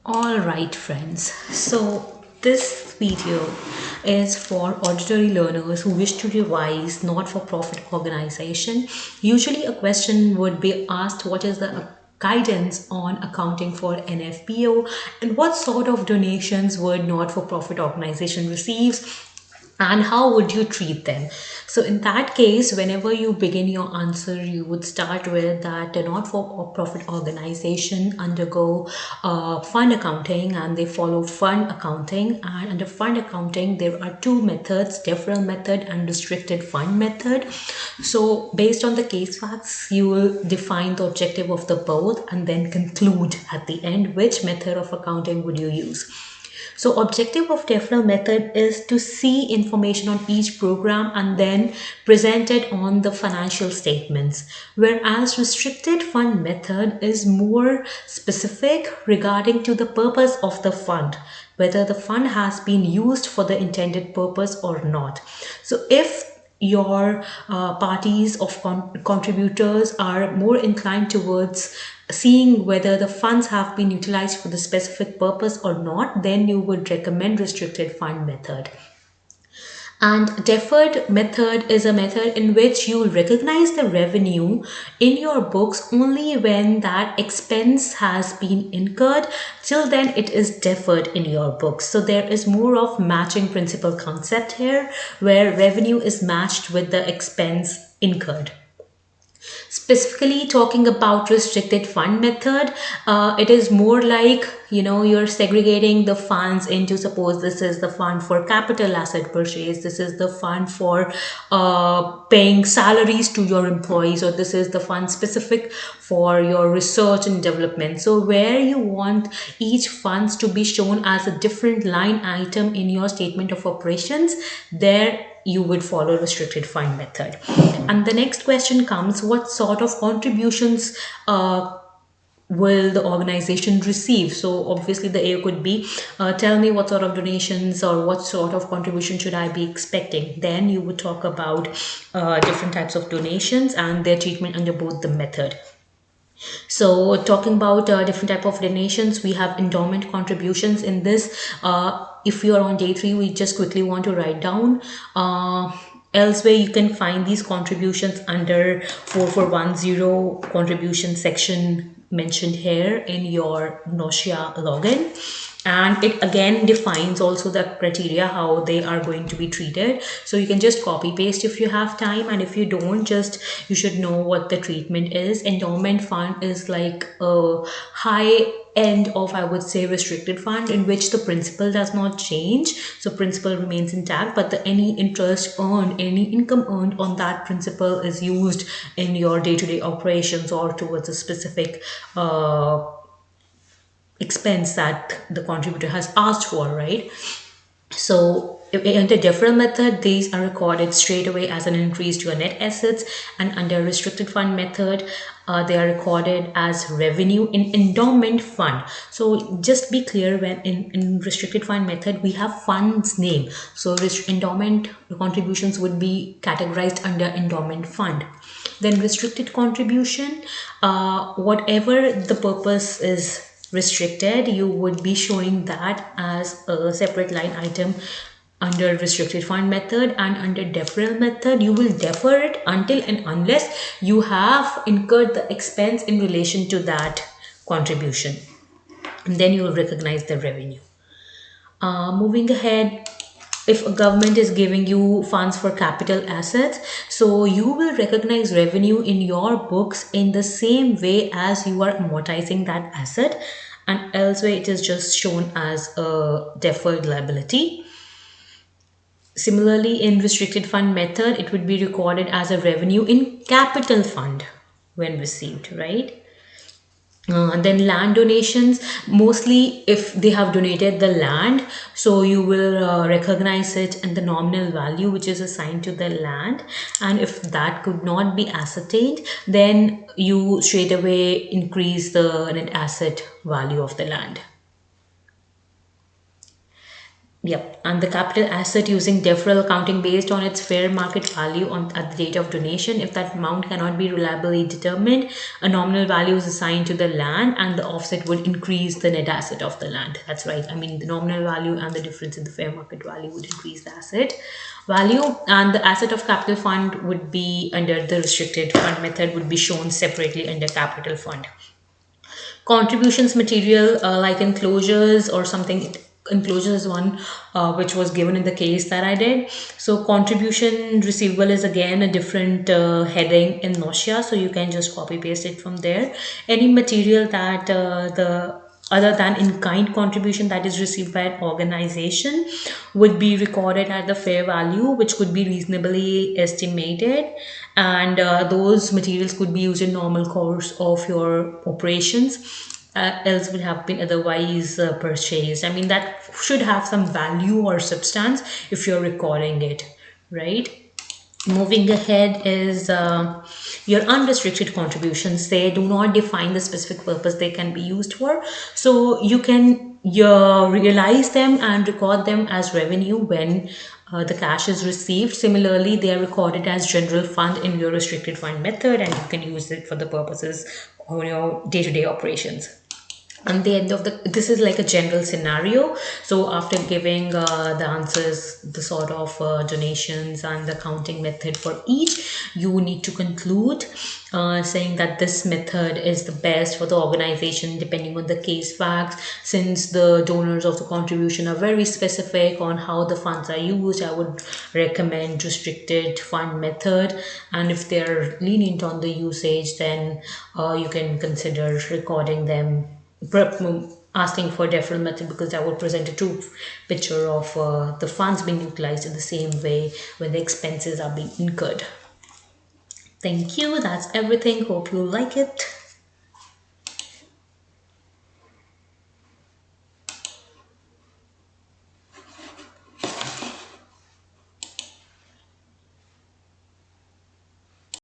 All right, friends. So, this video is for auditory learners who wish to revise not for profit organization. Usually, a question would be asked, what is the guidance on accounting for NFPO and what sort of donations would not for profit organization receives, and how would you treat them? So in that case, whenever you begin your answer, you would start with that a not-for-profit organization undergo fund accounting and they follow fund accounting. And under fund accounting, there are two methods: deferral method and restricted fund method. So based on the case facts, you will define the objective of the both and then conclude at the end which method of accounting would you use. So objective of deferral method is to see information on each program and then present it on the financial statements. Whereas restricted fund method is more specific regarding to the purpose of the fund, whether the fund has been used for the intended purpose or not. So if your parties of contributors are more inclined towards seeing whether the funds have been utilized for the specific purpose or not, then you would recommend restricted fund method. And deferred method is a method in which you recognize the revenue in your books only when that expense has been incurred. Till then, it is deferred in your books. So there is more of matching principle concept here, where revenue is matched with the expense incurred. Specifically talking about restricted fund method, it is more like, you're segregating the funds into, suppose this is the fund for capital asset purchase, this is the fund for paying salaries to your employees, or this is the fund specific for your research and development. So where you want each funds to be shown as a different line item in your statement of operations, there you would follow restricted fund method. And the next question comes, what sort of contributions will the organization receive? So obviously the A could be, tell me what sort of donations or what sort of contribution should I be expecting. Then you would talk about different types of donations and their treatment under both the method. So talking about different type of donations, we have endowment contributions in this. If you are on day 3, we just quickly want to write down. Elsewhere, you can find these contributions under 4410 contribution section mentioned here in your Notia login. And it again defines also the criteria how they are going to be treated. So you can just copy paste if you have time, and if you don't, just you should know what the treatment is. Endowment fund is like a high end of, I would say, restricted fund in which the principal does not change, so principal remains intact, but any interest earned, any income earned on that principal is used in your day-to-day operations or towards a specific expense that the contributor has asked for, right? So under deferral method, these are recorded straight away as an increase to your net assets, and under restricted fund method, they are recorded as revenue in endowment fund. So just be clear, when in restricted fund method, we have funds name. So endowment contributions would be categorized under endowment fund. Then restricted contribution, whatever the purpose is restricted, you would be showing that as a separate line item under restricted fund method. And under deferral method, you will defer it until and unless you have incurred the expense in relation to that contribution, and then you will recognize the revenue. Moving ahead, if a government is giving you funds for capital assets, so you will recognize revenue in your books in the same way as you are amortizing that asset, and elsewhere it is just shown as a deferred liability. Similarly, in restricted fund method, it would be recorded as a revenue in capital fund when received, right? Then land donations, mostly if they have donated the land, so you will recognize it in the nominal value which is assigned to the land, and if that could not be ascertained, then you straight away increase the net asset value of the land. Yep, and the capital asset using deferral accounting based on its fair market value at the date of donation. If that amount cannot be reliably determined, a nominal value is assigned to the land and the offset would increase the net asset of the land. That's right. I mean, the nominal value and the difference in the fair market value would increase the asset value, and the asset of capital fund would be under the restricted fund method would be shown separately under capital fund. Contributions material, like enclosures or something. Enclosures is one which was given in the case that I did. So contribution receivable is again a different heading in Notia, so you can just copy paste it from there. Any material that the other than in-kind contribution that is received by an organization would be recorded at the fair value, which could be reasonably estimated, and those materials could be used in normal course of your operations, else would have been otherwise purchased. I mean, that should have some value or substance if you're recording it, right? Moving ahead is your unrestricted contributions. They do not define the specific purpose they can be used for. So you can realize them and record them as revenue when the cash is received. Similarly, they are recorded as general fund in your restricted fund method, and you can use it for the purposes of your day-to-day operations. And the end of this is like a general scenario. So after giving the answers, the sort of donations and the counting method for each, you need to conclude saying that this method is the best for the organization depending on the case facts. Since the donors of the contribution are very specific on how the funds are used, I would recommend restricted fund method, and if they're lenient on the usage, then you can consider recording them, asking for deferral method, because that would present a true picture of the funds being utilized in the same way when the expenses are being incurred. Thank you. That's everything. Hope you like it.